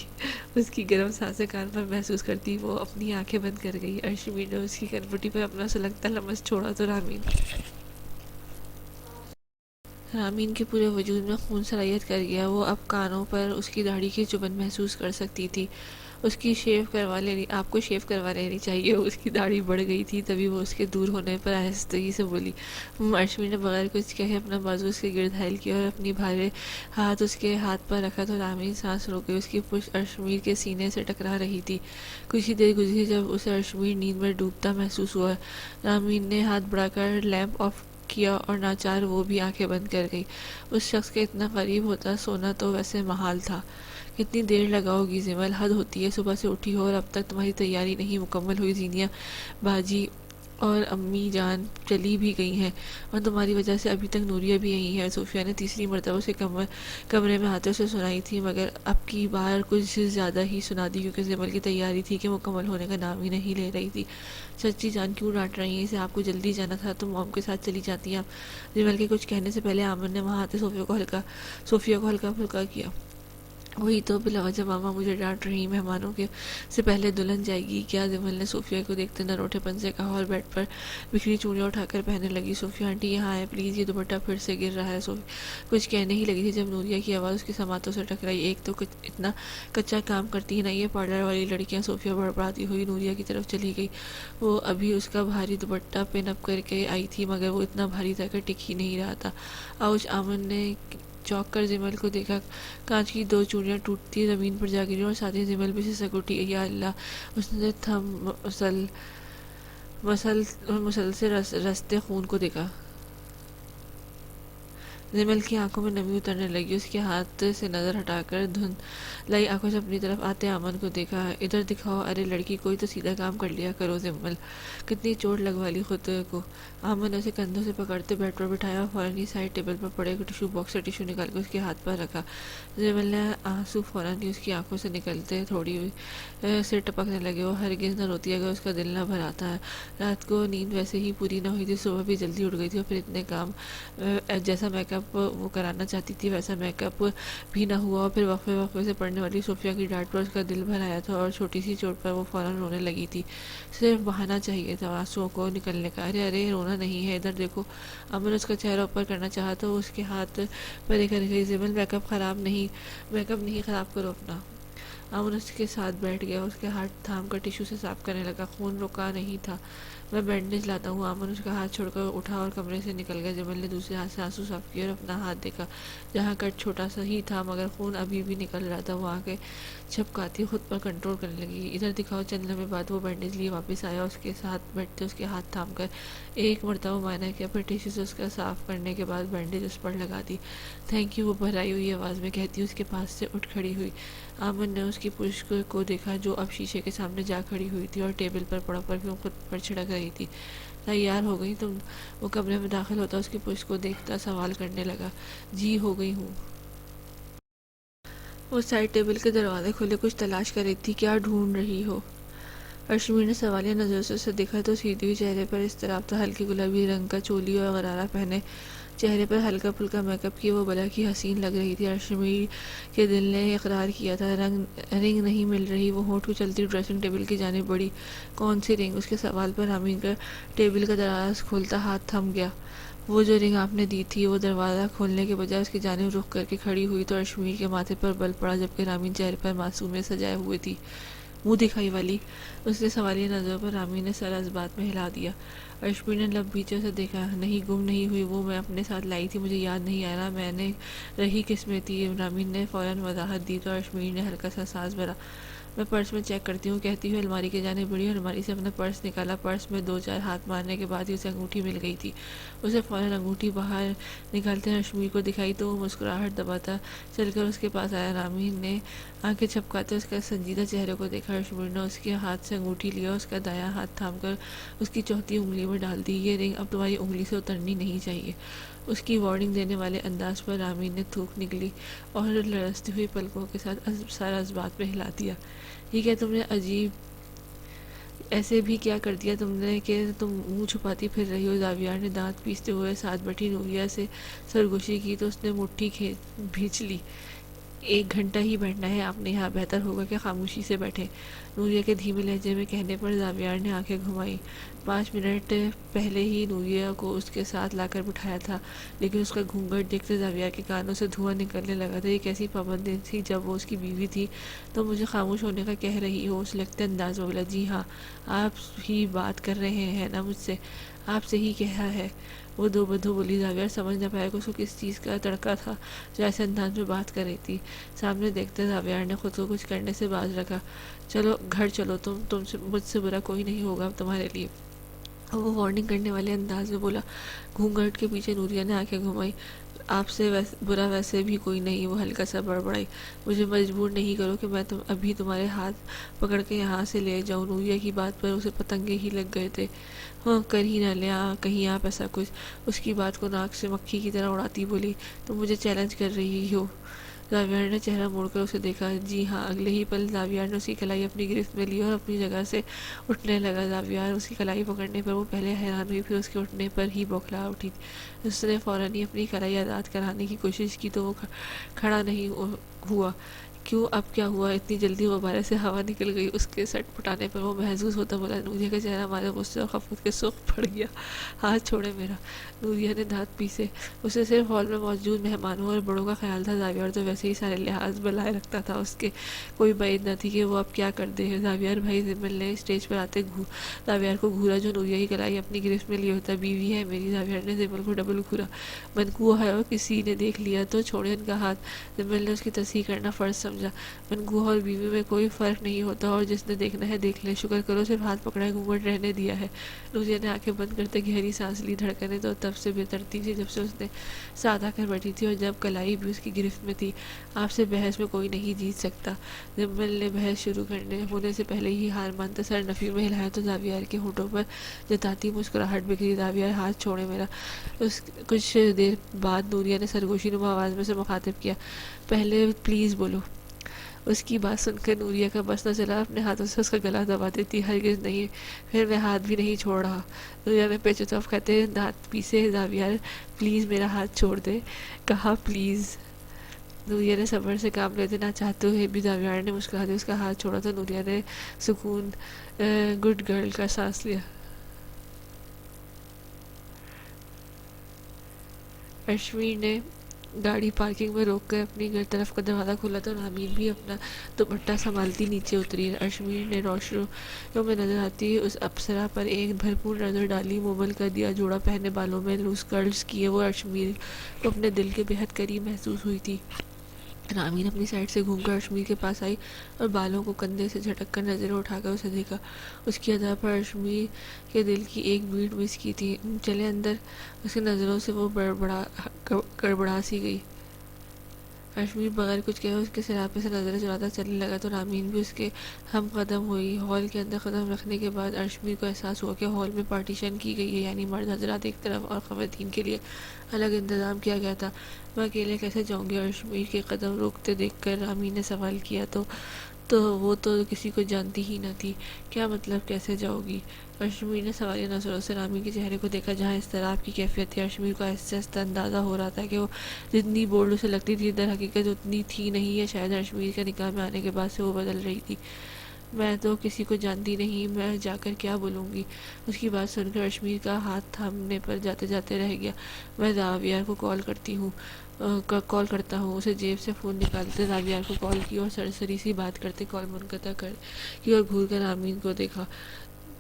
[SPEAKER 1] اس کی گرم سانسیں کان پر محسوس کرتی وہ اپنی آنکھیں بند کر گئی۔ ارشمیر نے اس کی کنپٹی پر اپنا سلگتا لمس چھوڑا تو رامین کے پورے وجود میں خون سرایت کر گیا۔ وہ اب کانوں پر اس کی داڑھی کی چبھن محسوس کر سکتی تھی۔ آپ کو شیو کروا لینی چاہیے۔ اس کی داڑھی بڑھ گئی تھی، تبھی وہ اس کے دور ہونے پر آہستگی سے بولی۔ ارشمیر نے بغیر کچھ کہے اپنا بازو اس کے گرد حائل کیا اور اپنی بھارے ہاتھ اس کے ہاتھ پر رکھا تو رامین سانس روک گئی۔ اس کی پشت ارشمیر کے سینے سے ٹکرا رہی تھی۔ کچھ ہی دیر گزری جب اسے ارشمیر نیند میں ڈوبتا محسوس ہوا۔ رامین نے ہاتھ بڑھا کر لیمپ آف کیا اور ناچار وہ بھی آنکھیں بند کر گئی۔ اس شخص کے اتنا قریب ہوتا سونا تو ویسے محال تھا۔ کتنی دیر لگاؤ گی زمل؟ حد ہوتی ہے، صبح سے اٹھی ہو اور اب تک تمہاری تیاری نہیں مکمل ہوئی۔ زینیا باجی اور امی جان چلی بھی گئی ہیں اور تمہاری وجہ سے ابھی تک نوریہ بھی یہی ہے، صوفیہ نے تیسری مرتبہ اسے کمرے میں آتے اسے سنائی تھی، مگر اب کی بار کچھ زیادہ ہی سنا دی کیونکہ زمل کی تیاری تھی کہ مکمل ہونے کا نام ہی نہیں لے رہی تھی۔ چچی جان کیوں ڈانٹ رہی ہیں اسے؟ آپ کو جلدی جانا تھا تو موم کے ساتھ چلی جاتی ہیں۔ زمل کے کچھ کہنے سے پہلے آمن نے وہاں آتے صوفیہ کو ہلکا پھلکا کیا۔ وہی تو بلا وجہ ماما مجھے ڈانٹ رہی، مہمانوں کے سے پہلے دلہن جائے گی کیا؟ زمل نے صوفیہ کو دیکھتے نہ روٹھے پن سے کہا اور بیڈ پر بکھری چوڑیاں اٹھا کر پہننے لگی۔ صوفیہ آنٹی یہاں آئے پلیز، یہ دوپٹہ پھر سے گر رہا ہے۔ کچھ کہنے ہی لگی تھی جب نوریہ کی آواز اس کے سماعتوں سے ٹکرائی۔ ایک تو اتنا کچا کام کرتی ہے نا یہ پارلر والی لڑکیاں۔ صوفیہ بڑبڑاتی ہوئی نوریہ کی طرف چلی گئی۔ وہ ابھی اس کا بھاری دوپٹہ پن اپ کر کے آئی تھی مگر وہ اتنا بھاری تھا کہ ٹک ہی نہیں رہا تھا۔ آؤچ! آمن نے چونک کر زمل کو دیکھا۔ کانچ کی 2 چوڑیاں ٹوٹتی زمین پر جا گری اور ساتھ ہی زمل بھی سسک اٹھی۔ یا اللہ! اس نے مسل سے رستے خون کو دیکھا۔ زمل کی آنکھوں میں نمی اترنے لگی، اس کے ہاتھ سے نظر ہٹا کر دھندلائی آنکھوں سے اپنی طرف آتے امن کو دیکھا۔ ادھر دکھاؤ، ارے لڑکی کوئی تو سیدھا کام کر لیا کرو زمل، کتنی چوٹ لگوا لی خود کو۔ امن نے اسے کندھوں سے پکڑتے بیڈ پر بٹھایا اور فوراً ہی سائڈ ٹیبل پر پڑے ٹیشو باکس سے ٹیشو نکال کر اس کے ہاتھ پر رکھا۔ زمل نے آنسو فوراً ہی اس کی آنکھوں سے نکلتے تھوڑی سے ٹپکنے لگے۔ وہ ہرگز نہ روتی اگر اس کا دل نہ بھر آتا۔ رات کو نیند ویسے ہی پوری نہ ہوئی تھی، صبح بھی جلدی اٹھ گئی تھی، اور پھر اتنے کام، جیسا میک اپ وہ کرانا چاہتی تھی ویسا میک اپ بھی نہ ہوا، اور پھر وقفے وقفے سے پڑنے والی صوفیہ کی ڈانٹ پر اس کا دل بھر آیا تھا، اور چھوٹی سی چوٹ پر وہ فوراً رونے لگی تھی۔ صرف بہانہ چاہیے تھا آنسوؤں کو نکلنے کا۔ ارے ارے، رونا نہیں ہے، ادھر دیکھو۔ امن اس کا چہرہ اوپر کرنا چاہا تو اس کے ہاتھ پرے کر گئی۔ زمل، میک اپ نہیں خراب کرو اپنا۔ امن اس کے ساتھ بیٹھ گیا، اس کے ہاتھ تھام کر ٹیشو سے صاف کرنے لگا۔ خون رکا نہیں تھا۔ میں بینڈیج لاتا ہوں۔ امن اس کا ہاتھ چھوڑ کر اٹھا اور کمرے سے نکل گیا۔ جمل نے دوسرے ہاتھ سے آنسو صاف کیے اور اپنا ہاتھ دیکھا، جہاں کٹ چھوٹا سا ہی تھا مگر خون ابھی بھی نکل رہا تھا۔ وہ آنکھیں جھپکاتی خود پر کنٹرول کرنے لگی۔ ادھر دکھاؤ۔ چند لمحے بعد وہ بینڈیج لیے واپس آیا، اس کے ساتھ بیٹھتے اس کے ہاتھ تھام کر ایک مرتبہ معائنہ کیا، پھر ٹیشو سے اس کا صاف کرنے کے بعد بینڈیج اس پر لگا دی۔ تھینک یو، وہ بھرائی ہوئی آواز میں کہتی اس کے پاس سے اٹھ کھڑی ہوئی۔ امن نے اس کی پشت کو دیکھا جو اب شیشے کے سامنے جا کھڑی ہوئی تھی اور ٹیبل پر پڑا پرفیوم خود پر چھڑک رہی تھی۔ تیار ہو گئی تم؟ وہ کمرے میں داخل ہوتا اس کی پشت کو دیکھتا سوال کرنے لگا۔ جی، ہو گئی ہوں۔ وہ سائڈ ٹیبل کے دروازے کھولے کچھ تلاش کر رہی تھی۔ کیا ڈھونڈ رہی ہو؟ ارشمیر نے سوالیہ نظروں سے اسے دیکھا تو سیدھی ہوئی، چہرے پر اضطراب تھا۔ ہلکے گلابی رنگ کا چولی اور غرارہ پہنے، چہرے پر ہلکا پھلکا میک اپ کیے وہ بلا کی حسین لگ رہی تھی۔ ارشمیر کے دل نے اقرار کیا تھا، رنگ نہیں مل رہی۔ وہ ہونٹ اچلتی ڈریسنگ ٹیبل کی جانب بڑھی۔ کون سی رنگ؟ اس کے سوال پر رامین کا ٹیبل کا دراز کھولتا ہاتھ تھم گیا۔ وہ جو رنگ آپ نے دی تھی۔ وہ دروازہ کھولنے کے بجائے اس کی جانب رخ کر کے کھڑی ہوئی تو ارشمیر کے ماتھے پر بل پڑا، جبکہ رامین چہرے پر معصومیت سجائے ہوئے تھی۔ منہ دکھائی والی؟ اس نے سوالیہ نظروں پر رامین نے سر اس بات میں ہلا دیا۔ ارشمیر نے لب بیچے اسے دیکھا۔ نہیں، گم نہیں ہوئی وہ، میں اپنے ساتھ لائی تھی، مجھے یاد نہیں آ رہا میں نے رہی کس میں تھی۔ رامین نے فوراً وضاحت دی تو ارشمیر نے ہلکا سا سانس بھرا۔ میں پرس میں چیک کرتی ہوں، کہتی ہوئی الماری کی جانب بڑھی اور الماری سے اپنا پرس نکالا۔ پرس میں 2-4 ہاتھ مارنے کے بعد ہی اسے انگوٹھی مل گئی تھی۔ اسے فوراً انگوٹھی باہر نکالتے ارشمیر کو دکھائی تو وہ مسکراہٹ دباتا چل کر اس کے پاس آیا۔ رامین نے آنکھیں جھپکاتے اس کے سنجیدہ چہرے کو دیکھا۔ ارشمیر نے اس کے ہاتھ سے انگوٹھی لیا، اس کا دایاں ہاتھ تھام کر اس کی چوتھی انگلی میں ڈال دی۔ یہ رنگ اب تمہاری انگلی سے اترنی نہیں چاہیے۔ اس کی وارننگ دینے والے انداز پر رامین نے تھوک نکلی اور لرزتی ہوئی پلکوں کے ساتھ سر اس بات میں ہلا دیا۔ یہ کیا تم نے عجیب ایسے بھی کیا کر دیا تم نے کہ تم منہ چھپاتی پھر رہی ہو؟ زاویار نے دانت پیستے ہوئے ساتھ بیٹھی نوریہ سے سرگوشی کی تو اس نے مٹھی بھینچ لی۔ 1 گھنٹہ ہی بیٹھنا ہے آپ نے یہاں، بہتر ہوگا کہ خاموشی سے بیٹھیں۔ نوریہ کے دھیمے لہجے میں کہنے پر زاویار نے آنکھیں گھمائیں۔ 5 منٹ پہلے ہی نوریہ کو اس کے ساتھ لا کر بٹھایا تھا، لیکن اس کا گھونگھٹ دیکھتے زاویار کے کانوں سے دھواں نکلنے لگا تھا۔ یہ کیسی پابندی تھی جب وہ اس کی بیوی تھی؟ تم مجھے خاموش ہونے کا کہہ رہی ہو؟ اس لگتے انداز میں بولا۔ جی ہاں، آپ ہی بات کر رہے ہیں نا مجھ سے، آپ سے ہی کہا ہے، وہ دو بدو بولی۔ زاویار سمجھ نہ پایا کہ اس کو کس چیز کا تڑکا تھا جو ایسے انداز میں بات کر رہی تھی۔ سامنے دیکھتے زاویار نے خود کو کچھ کرنے سے باز رکھا۔ چلو گھر چلو، تم سے مجھ سے برا کوئی نہیں ہوگا اب تمہارے لیے، وہ وارننگ کرنے والے انداز میں بولا۔ گھونگھٹ کے پیچھے نوریہ نے آنکھیں گھمائی۔ آپ سے برا ویسے بھی کوئی نہیں، وہ ہلکا سا بڑبڑائی۔ مجھے مجبور نہیں کرو کہ میں ابھی تمہارے ہاتھ پکڑ کے یہاں سے لے جاؤں۔ نوریہ کی بات پر اسے پتنگے ہی لگ گئے تھے۔ ہاں، کر ہی نہ لیں کہیں آپ ایسا کچھ۔ اس کی بات کو ناک سے مکھی کی طرح اڑاتی بولی۔ تم مجھے چیلنج کر رہی ہو؟ زاویار نے چہرہ موڑ کر اسے دیکھا۔ جی ہاں۔ اگلے ہی پل زاویار نے اس کی کلائی اپنی گرفت میں لی اور اپنی جگہ سے اٹھنے لگا۔ زاویار اس کی کلائی پکڑنے پر وہ پہلے حیران ہوئی، پھر اس کے اٹھنے پر ہی بوکھلا اٹھی۔ اس نے فوراً ہی اپنی کلائی آزاد کرانے کی کوشش کی تو وہ کھڑا نہیں ہوا۔ کیوں، اب کیا ہوا؟ اتنی جلدی غبارے سے ہوا نکل گئی؟ اس کے سٹ پٹانے پر وہ محظوظ ہوتا بولا۔ نوریہ کا چہرہ مارے غصے اور خفت کے سرخ پڑ گیا۔ ہاتھ چھوڑے میرا۔ نوریہ نے دانت پیسے۔ اسے صرف ہال میں موجود مہمانوں اور بڑوں کا خیال تھا۔ زاویار تو ویسے ہی سارے لحاظ بلائے رکھتا تھا، اس کے کوئی بعید نہ تھی کہ وہ اب کیا کر دے۔ زاویار بھائی، زمل نے اسٹیج پر آتے زاویار کو گھورا جو نوریہ کی کلائی اپنی گرفت میں لیے ہوتا۔ بیوی ہے میری۔ زاویار نے زمل کو ڈبل گھورا۔ منقوع ہے اور کسی نے دیکھ لیا تو چھوڑے ان کا ہاتھ۔ زمل نے اس کی تصحیح کرنا فرض سمجھا۔ سمجھا۔ منگو اور بیوی میں کوئی فرق نہیں ہوتا، اور جس نے دیکھنا ہے دیکھ لے، شکر کرو صرف ہاتھ پکڑا ہے، گھونگھٹ رہنے دیا ہے۔ نوریا نے آنکھیں بند کرتے گہری سانس لی، دھڑکنیں تو تب سے بے ترتیب تھی جب سے اس نے ساتھ آ کر بیٹھی تھی، اور جب کلائی بھی اس کی گرفت میں تھی۔ آپ سے بحث میں کوئی نہیں جیت سکتا۔ جمل نے بحث شروع کرنے ہونے سے پہلے ہی ہار مانتا سر نفی میں ہلایا تو زاویار کے ہونٹوں پر جتاتی مسکراہٹ بکھری۔ زاویار ہاتھ چھوڑے میرا۔ کچھ دیر بعد نوریا نے سرگوشی نما آواز میں سے مخاطب کیا، پہلے پلیز بولو۔ اس کی بات سن کر نوریا کا بس نہ چلا، اپنے ہاتھوں سے اس کا گلا دبا دیتی، ہرگز نہیں، پھر میں ہاتھ بھی نہیں چھوڑ رہا۔ نوریا نے پیچو تف کہتے دانت پیسے، زاویار پلیز میرا ہاتھ چھوڑ دے، کہا پلیز۔ نوریا نے صبر سے کام لیتے نہ چاہتے ہوئے بھی زاویار نے مسکراتے اس کا ہاتھ چھوڑا تو نوریا نے سکون گڈ گرل کا سانس لیا۔ اشمیر نے گاڑی پارکنگ میں روک کر اپنی گھر طرف کا دروازہ کھولا تو رامین بھی اپنا دوپٹہ سنبھالتی نیچے اتری۔ اشمیر نے روشنیوں میں نظر آتی اس اپسرا پر ایک بھرپور نظر ڈالی۔ مومل کا دیا جوڑا پہنے، بالوں میں لوز کرلز کیے وہ اشمیر کو اپنے دل کے بےحد قریب محسوس ہوئی تھی۔ رامین اپنی سائڈ سے گھوم کر اشمیر کے پاس آئی اور بالوں کو کندھے سے جھٹک کر نظریں اٹھا کر اسے دیکھا۔ اس کی ادا پر اشمیر کے دل کی ایک بیٹ مس کی تھی۔ چلے اندر۔ اس کی نظروں سے وہ گڑبڑا سی گئی۔ اشمیر بغیر کچھ کہے اس کے سراپے سے نظریں چراتا چلنے لگا تو رامین بھی اس کے ہم قدم ہوئی۔ ہال کے اندر قدم رکھنے کے بعد اشمیر کو احساس ہوا کہ ہال میں پارٹیشن کی گئی ہے، یعنی مرد حضرات ایک طرف اور خواتین کے لیے الگ انتظام کیا گیا تھا۔ میں اکیلے کیسے جاؤں گی؟ اشمیر کے قدم روکتے دیکھ کر رامین نے سوال کیا تو وہ تو کسی کو جانتی ہی نہ تھی۔ کیا مطلب کیسے جاؤ گی؟ اشمیر نے سوالیہ نظروں سے رامین کے چہرے کو دیکھا جہاں اضطراب کی کیفیت تھی۔ اشمیر کو آہستہ آہستہ اندازہ ہو رہا تھا کہ وہ جتنی بولڈ اسے لگتی تھی در حقیقت اتنی تھی نہیں، یا شاید اشمیر کے نکاح میں آنے کے بعد سے وہ بدل رہی تھی۔ میں تو کسی کو جانتی نہیں، میں جا کر کیا بولوں گی؟ اس کی بات سن کر اشمیر کا ہاتھ تھامنے پر جاتے جاتے رہ گیا۔ میں زاویار کو کال کرتا ہوں۔ اسے جیب سے فون نکالتے زاویار کو کال کی اور سرسری سی بات کرتے کال منقطع کر کی اور گھور کر رامین کو دیکھا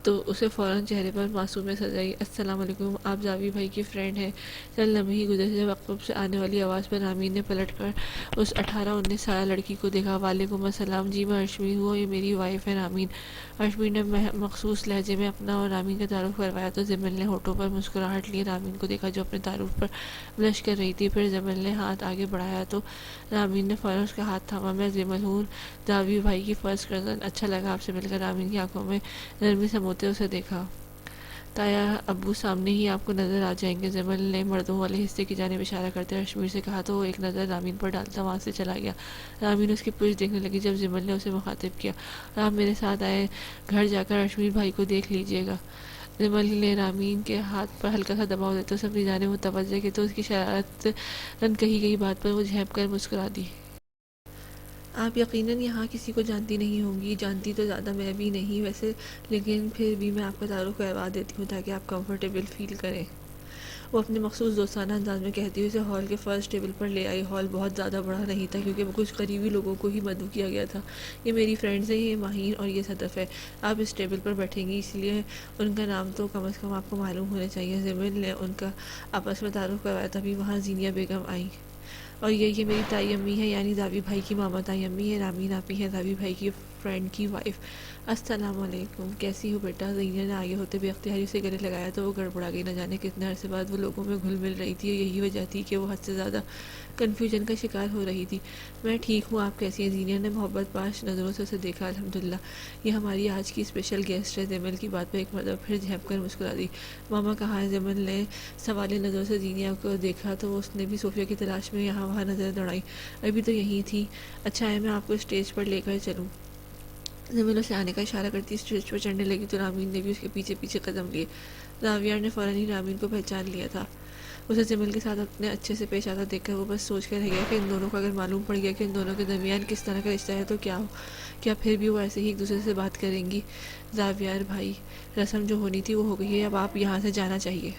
[SPEAKER 1] تو اسے فوراً چہرے پر معصومیت سجائی۔ السلام علیکم، آپ زاوی بھائی کی فرینڈ ہیں؟ چند لمحے ہی گزرے جب عقب سے آنے والی آواز پر رامین نے پلٹ کر اس 18-19 سالہ لڑکی کو دیکھا۔ وعلیکم السلام، جی میں اشمیر ہوں، یہ میری وائف ہے رامین۔ اشمیر نے مخصوص لہجے میں اپنا اور رامین کا تعارف کروایا تو جمل نے ہونٹوں پر مسکراہٹ لیے رامین کو دیکھا جو اپنے تعارف پر بلش کر رہی تھی۔ پھر جمل نے ہاتھ آگے بڑھایا تو رامین نے فوراً اس کا ہاتھ تھاما۔ میں جمل ہوں، زاوی بھائی کی فرسٹ کزن، اچھا لگا آپ سے مل کر۔ رامین کی آنکھوں میں نرمی سموتے اسے دیکھا۔ تایا ابو سامنے ہی آپ کو نظر آ جائیں گے، جمل نے مردوں والے حصے کی جانب اشارہ کرتے اشمیر سے کہا تو وہ ایک نظر رامین پر ڈالتا وہاں سے چلا گیا۔ رامین اس کی پشت دیکھنے لگی جب جمل نے اسے مخاطب کیا، آپ میرے ساتھ آئے، گھر جا کر اشمیر بھائی کو دیکھ لیجیے گا۔ جمل نے رامین کے ہاتھ پر ہلکا سا دباؤ دیتے اسے اپنی جانب متوجہ کیا تو اس کی شرارت کہی گئی بات پر وہ جھینپ کر مسکرا دی۔ آپ یقیناً یہاں کسی کو جانتی نہیں ہوں گی۔ جانتی تو زیادہ میں بھی نہیں ویسے، لیکن پھر بھی میں آپ کا تعارف کروا دیتی ہوں تاکہ آپ کمفرٹیبل فیل کریں، وہ اپنے مخصوص دوستانہ انداز میں کہتی ہوئے اسے ہال کے فرسٹ ٹیبل پر لے آئی۔ ہال بہت زیادہ بڑا نہیں تھا کیونکہ وہ کچھ قریبی لوگوں کو ہی مدعو کیا گیا تھا۔ یہ میری فرینڈز ہیں، یہ ماہین اور یہ صدف ہے، آپ اس ٹیبل پر بیٹھیں گی، اس لیے ان کا نام تو کم از کم آپ کو معلوم ہونا چاہیے۔ جمیل نے ان کا آپس میں تعارف کروایا تبھی وہاں زینیہ بیگم آئیں، اور یہ میری تائی امی ہے، یعنی زاوی بھائی کی ماما تائی امی ہے، رامین آپی ہے، زاوی بھائی کی فرینڈ کی وائف۔ السلام علیکم، کیسی ہو بیٹا؟ زینیہ نے آگے ہوتے بے اختیاری سے گلے لگایا تو وہ گڑبڑا گئی۔ نہ جانے کتنے عرصے بعد وہ لوگوں میں گھل مل رہی تھی، یہی وجہ تھی کہ وہ حد سے زیادہ کنفیوژن کا شکار ہو رہی تھی۔ میں ٹھیک ہوں، آپ کیسی ہیں؟ زینیہ نے محبت پاش نظروں سے اسے دیکھا۔ الحمدللہ، یہ ہماری آج کی اسپیشل گیسٹ ہے۔ جمل کی بات پہ ایک مرتبہ پھر جھینپ کر مسکرا دی۔ ماما کہاں ہے؟ جمل نے سوالیہ نظروں سے زینیہ کو دیکھا تو اس نے بھی صوفیہ کی تلاش میں یہاں وہاں نظر دوڑائی۔ ابھی تو یہیں تھی۔ اچھا ہے میں آپ کو اسٹیج پر لے کر چلوں؟ جمل اسے آنے کا اشارہ کرتی اسٹیج پر چڑھنے لگی تو رامین نے بھی اس کے پیچھے پیچھے قدم لیے۔ زاویار نے فوراً ہی رامین کو پہچان لیا تھا۔ اسے جمل کے ساتھ اپنے اچھے سے پیش آتا دیکھ کر وہ بس سوچ کر رہ گیا کہ ان دونوں کو اگر معلوم پڑ گیا کہ ان دونوں کے درمیان کس طرح کا رشتہ ہے تو کیا پھر بھی وہ ایسے ہی ایک دوسرے سے بات کریں گی؟ زاویار بھائی، رسم جو ہونی تھی وہ ہو گئی ہے، اب آپ یہاں سے جانا چاہیے۔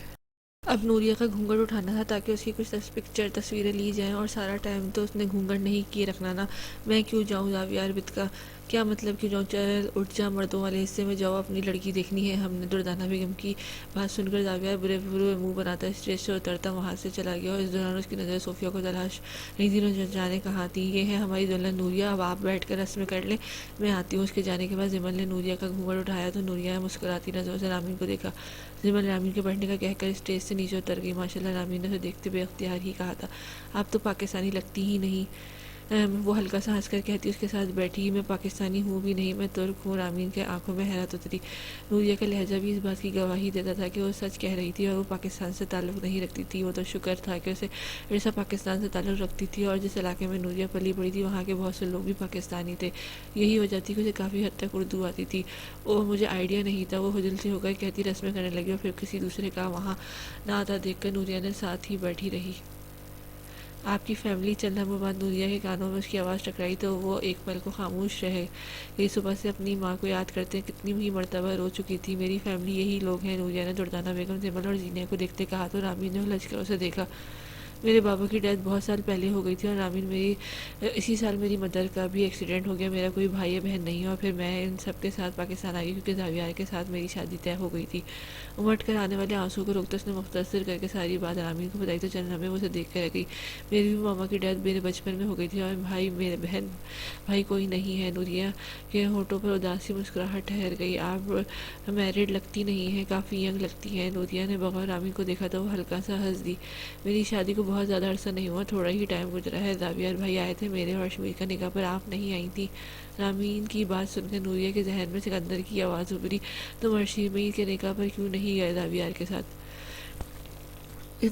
[SPEAKER 1] اب نوریہ کا گھونگھٹ اٹھانا تھا تاکہ اس کی کچھ تصویریں لی جائیں، اور سارا ٹائم تو اس نے گھونگھٹ نہیں کیے رکھنا نا۔ میں کیوں جاؤں زاویہ اربت کا؟ کیا مطلب کیوں جاؤں؟ چل اٹھ جا، مردوں والے حصے میں جاؤ، اپنی لڑکی دیکھنی ہے ہم نے۔ دردانہ بیگم کی بات سن کر زاویہ برے برے منہ بناتا اسٹیج سے اترتا وہاں سے چلا گیا، اور اس دوران اس کی نظر صوفیہ کو تلاش نہیں تھی، جانے کہاں تھی۔ یہ ہے ہماری دلہن نوریہ، اب آپ بیٹھ کر رسم کر لیں، میں آتی ہوں۔ اس کے جانے کے بعد زمل نے نوریہ کا گھونگھٹ اٹھایا تو نوریہ مسکراتی نظروں سے رامین کو دیکھا۔ زمل رامین کے بیٹھنے کا کہہ کر اسٹیج سے نیچے اتر گئی۔ ماشاءاللہ، رامین نے اسے دیکھتے بے اختیار ہی کہا تھا، آپ تو پاکستانی لگتی ہی نہیں۔ وہ ہلکا سا ہنس کر کہتی اس کے ساتھ بیٹھی، میں پاکستانی ہوں بھی نہیں، میں ترک ہوں۔ رامین کے آنکھوں میں حیرت اتری۔ نوریہ کا لہجہ بھی اس بات کی گواہی دیتا تھا کہ وہ سچ کہہ رہی تھی، اور وہ پاکستان سے تعلق نہیں رکھتی تھی۔ وہ تو شکر تھا کہ اسے ارسا پاکستان سے تعلق رکھتی تھی، اور جس علاقے میں نوریہ پلی بڑھی تھی وہاں کے بہت سے لوگ بھی پاکستانی تھے۔ یہی وجہ تھی کہ اسے کافی حد تک اردو آتی تھی۔ اوہ، مجھے آئیڈیا نہیں تھا، وہ خجل سے ہو کر کہتی رسمیں کرنے لگی، اور پھر کسی دوسرے کا وہاں نہ آتا دیکھ کر نوریہ نے ساتھ ہی بیٹھی رہی۔ آپ کی فیملی؟ چند لمحوں بعد نوریہ کے کانوں میں اس کی آواز ٹکرائی تو وہ ایک پل کو خاموش رہ گئی۔ صبح سے اپنی ماں کو یاد کرتے کتنی ہی مرتبہ رو چکی تھی۔ میری فیملی یہی لوگ ہیں، نوریہ نے دردانہ بیگم، زمل اور زینہ کو دیکھتے کہا تو رامین نے الجھ کر اسے دیکھا۔ میرے بابا کی ڈیتھ بہت سال پہلے ہو گئی تھی، اور رامین اسی سال میری مدر کا بھی ایکسیڈنٹ ہو گیا۔ میرا کوئی بھائی یا بہن نہیں ہے، اور پھر میں ان سب کے ساتھ پاکستان آ گئی کیونکہ زاویہ کے ساتھ میری شادی طے ہو گئی تھی۔ امٹ کر آنے والے آنسو کو روکتے اس نے مختصر کر کے ساری بات رامین کو بتائی تو چند لمحے وہ اسے دیکھ کر رہ گئی۔ میری بھی ماما کی ڈیتھ میرے بچپن میں ہو گئی تھی، اور بھائی کوئی نہیں ہے۔ نوریہ کے ہونٹوں پر اداسی مسکراہٹ ٹھہر گئی۔ آپ میرڈ لگتی نہیں ہیں، کافی ینگ لگتی ہیں۔ نوریہ نے بغیر رامین کو دیکھا تو وہ ہلکا سا ہنس دی۔ میری شادی کو بہت زیادہ عرصہ نہیں ہوا، تھوڑا ہی ٹائم گزرا ہے۔ زاویہ بھائی آئے تھے میرے اور اشمیر کا نکاح پر، آپ نہیں آئی تھی۔ رامین کی بات سن کر نوریہ کے ذہن میں سکندر کی آواز ابھری، تم اشمیر کے نکاح پر کیوں نہیں گئے زاویہ کے ساتھ؟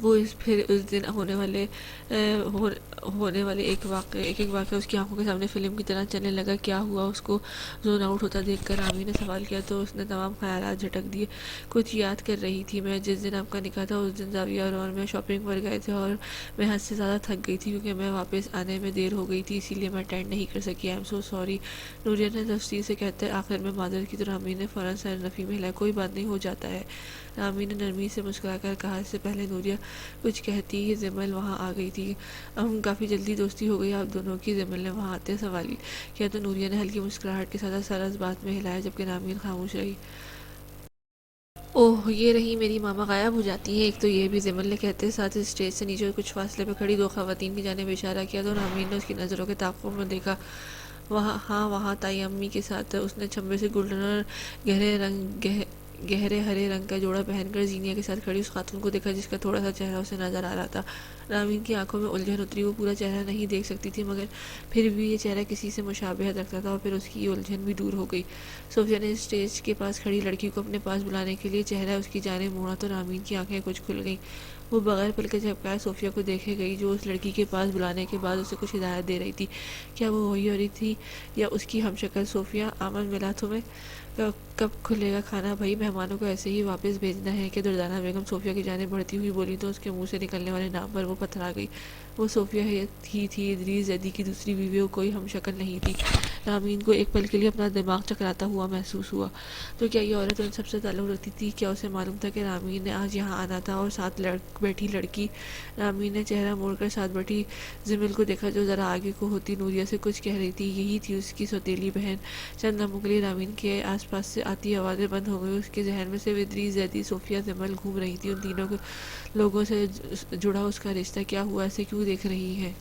[SPEAKER 1] وہ پھر اس دن ہونے والے ایک واقعہ اس کی آنکھوں کے سامنے فلم کی طرح چلنے لگا۔ کیا ہوا؟ اس کو زون آؤٹ ہوتا دیکھ کر رامین نے سوال کیا تو اس نے تمام خیالات جھٹک دیے۔ کچھ یاد کر رہی تھی میں، جس دن آپ کا نکاح تھا اس دن زاویہ اور میں شاپنگ پر گئے تھے، اور میں حد سے زیادہ تھک گئی تھی کیونکہ میں واپس آنے میں دیر ہو گئی تھی، اسی لیے میں اٹینڈ نہیں کر سکی۔ I am so sorry, Nooria نے تفصیل سے کہتے ہیں آخر میں معذرت کی تو رامین نے فوراً سر نفی میں ہلایا۔ کوئی بات نہیں، ہو جاتا ہے، رامین نے نرمی سے مسکرا کر کہا۔ اس سے پہلے نوریہ کچھ کہتی ہی زمل وہاں آ گئی تھی۔ کافی جلدی دوستی ہو گئی آپ دونوں کی، زمل نے وہاں آتے سوال کیا تو نوریہ نے ہلکی مسکراہٹ کے ساتھ سر اس بات میں ہلایا، جبکہ رامین خاموش رہی۔ اوہ، یہ رہی میری ماما غائب ہو جاتی ہیں ایک تو یہ بھی، زمل نے کہتے ساتھ اسٹیج سے نیچے کچھ فاصلے پہ کھڑی دو خواتین کی جانب اشارہ کیا تو رامین نے اس کی نظروں کے تعاقب میں دیکھا۔ وہاں تائی امی کے ساتھ اس نے چھمبے سے گلڈن اور گہرے ہرے رنگ کا جوڑا پہن کر زینیا کے ساتھ کھڑی اس خاتون کو دیکھا جس کا تھوڑا سا چہرہ اسے نظر آ رہا تھا۔ رامین کی آنکھوں میں الجھن اتری، وہ پورا چہرہ نہیں دیکھ سکتی تھی مگر پھر بھی یہ چہرہ کسی سے مشابہت رکھتا تھا، اور پھر اس کی یہ الجھن بھی دور ہو گئی۔ صوفیہ نے اسٹیج کے پاس کھڑی لڑکی کو اپنے پاس بلانے کے لیے چہرہ اس کی جانب موڑا تو رامین کی آنکھیں کچھ کھل گئیں۔ وہ بغیر پلکیں جھپکائے صوفیہ کو دیکھے گئی جو اس لڑکی کے پاس بلانے کے بعد اسے کچھ ہدایت دے رہی تھی۔ کیا وہ وہی عورت تھی یا اس کی ہم شکل؟ صوفیہ، آمد ملا تمہیں؟ کب کھلے گا کھانا بھائی؟ مہمانوں کو ایسے ہی واپس بھیجنا ہے کہ؟ دردانہ بیگم صوفیہ کی جانب بڑھتی ہوئی بولی تو اس کے منہ سے نکلنے والے نام پر وہ پتھرا گئی۔ وہ صوفیہ ہی تھی، ادریس زیدی کی دوسری بیوی، وہ کوئی ہم شکل نہیں تھی۔ رامین کو ایک پل کے لیے اپنا دماغ چکراتا ہوا محسوس ہوا۔ تو کیا یہ عورت ان سب سے تعلق رکھتی تھی؟ کیا اسے معلوم تھا کہ رامین نے آج یہاں آنا تھا؟ اور ساتھ بیٹھی لڑکی؟ رامین نے چہرہ موڑ کر ساتھ بیٹھی زمل کو دیکھا جو ذرا آگے کو ہوتی نوریہ سے کچھ کہہ رہی تھی۔ یہی تھی اس کی سوتیلی بہن۔ چند لمحوں کے لیے رامین کے آس پاس سے آتی آوازیں بند ہو گئی، اس کے ذہن میں صرف ادریس زیدی، صوفیہ، زمل گھوم رہی تھی۔ ان تینوں لوگوں سے جڑا اس کا رشتہ کیا ہوا؟ ایسے کیوں دیکھ رہی ہے؟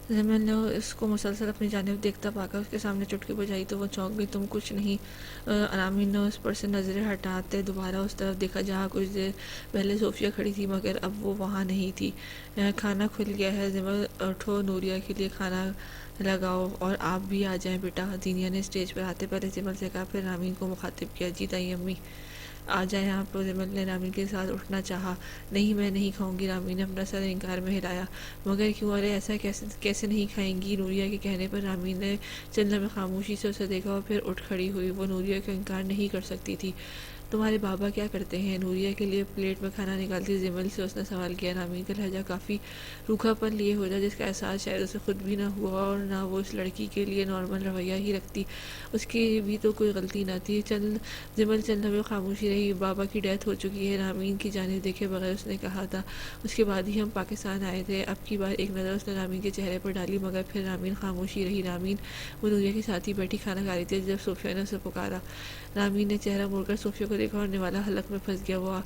[SPEAKER 1] زمل نے اس کو مسلسل اپنی جانب دیکھتا پا کر اس کے سامنے چٹکی بجائی تو وہ چونک گئی۔ تم کچھ نہیں؟ رامین نے اس پر سے نظریں ہٹاتے دوبارہ اس طرف دیکھا جہاں کچھ دیر پہلے صوفیہ کھڑی تھی مگر اب وہ وہاں نہیں تھی۔ کھانا کھل گیا ہے زمل، اٹھو نوریہ کے لیے کھانا لگاؤ، اور آپ بھی آ جائیں بیٹا، زینیا نے اسٹیج پر آتے پہلے زمل سے کہا، پھر رامین کو مخاطب کیا، جی تائی امی آ جائیں آپ۔ زمل نے رامین کے ساتھ اٹھنا چاہا۔ نہیں، میں نہیں کھاؤں گی، رامین نے اپنا سر انکار میں ہلایا۔ مگر کیوں؟ ارے ایسا کیسے نہیں کھائیں گی؟ نوریہ کے کہنے پر رامین نے چند لمحے خاموشی سے اسے دیکھا اور پھر اٹھ کھڑی ہوئی۔ وہ نوریہ کا انکار نہیں کر سکتی تھی۔ تمہارے بابا کیا کرتے ہیں؟ نوریہ کے لیے پلیٹ میں کھانا نکالتی جمل سے اس نے سوال کیا۔ رامین کا لہجہ کافی روکھا پن لیے ہو جا، جس کا احساس شاید اسے خود بھی نہ ہوا اور نہ وہ اس لڑکی کے لیے نارمل رویہ ہی رکھتی۔ اس کی بھی تو کوئی غلطی نہ تھی۔ جمل چند لمحے خاموشی رہی۔ بابا کی ڈیتھ ہو چکی ہے، رامین کی جانب دیکھے بغیر اس نے کہا تھا۔ اس کے بعد ہی ہم پاکستان آئے تھے۔ اب کی بار ایک نظر اس نے رامین کے چہرے پر ڈالی، مگر پھر رامین خاموشی رہی۔ رامین وہ نوریہ کے ساتھ ہی بیٹھی کھانا کھا رہی تھی جب صوفیہ نے اسے پکارا۔ رامین نے چہرہ موڑ کر صوفیہ کو دیکھا اور نوالا حلق میں پھنس گیا۔ وہ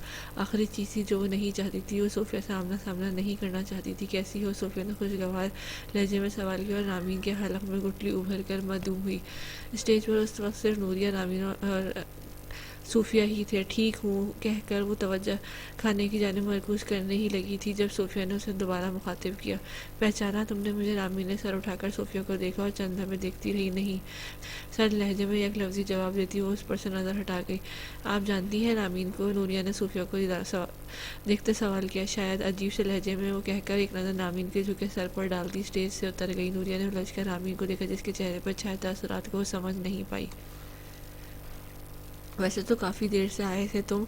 [SPEAKER 1] آخری چیز تھی جو وہ نہیں چاہتی تھی۔ وہ صوفیہ سے آمنا سامنا نہیں کرنا چاہتی تھی۔ کیسی ہو؟ صوفیہ نے خوشگوار لہجے میں سوال کیا اور رامین کے حلق میں گٹلی ابھر کر معدوم ہوئی۔ اسٹیج پر اس وقت صرف نوریہ، رامین اور صوفیہ ہی تھے۔ ٹھیک ہوں کہہ کر وہ توجہ کھانے کی جانب مرکوز کرنے ہی لگی تھی جب صوفیہ نے اسے دوبارہ مخاطب کیا۔ پہچانا تم نے مجھے؟ رامین نے سر اٹھا کر صوفیہ کو دیکھا اور چند لمحے دیکھتی رہی۔ نہیں، سرد لہجے میں یک لفظی جواب دیتی وہ اس پر سے نظر ہٹا گئی۔ آپ جانتی ہیں رامین کو؟ نوریہ نے صوفیہ کو دیکھتے سوال کیا، شاید عجیب سے لہجے میں۔ وہ کہہ کر ایک نظر رامین کے جھکے سر پر ڈالتی اسٹیج سے اتر گئی۔ نوریہ نے الجھ کر رامین کو دیکھا جس کے چہرے پر چھائے تاثرات کو وہ سمجھ نہیں پائی۔ ویسے تو کافی دیر سے آئے تھے تم،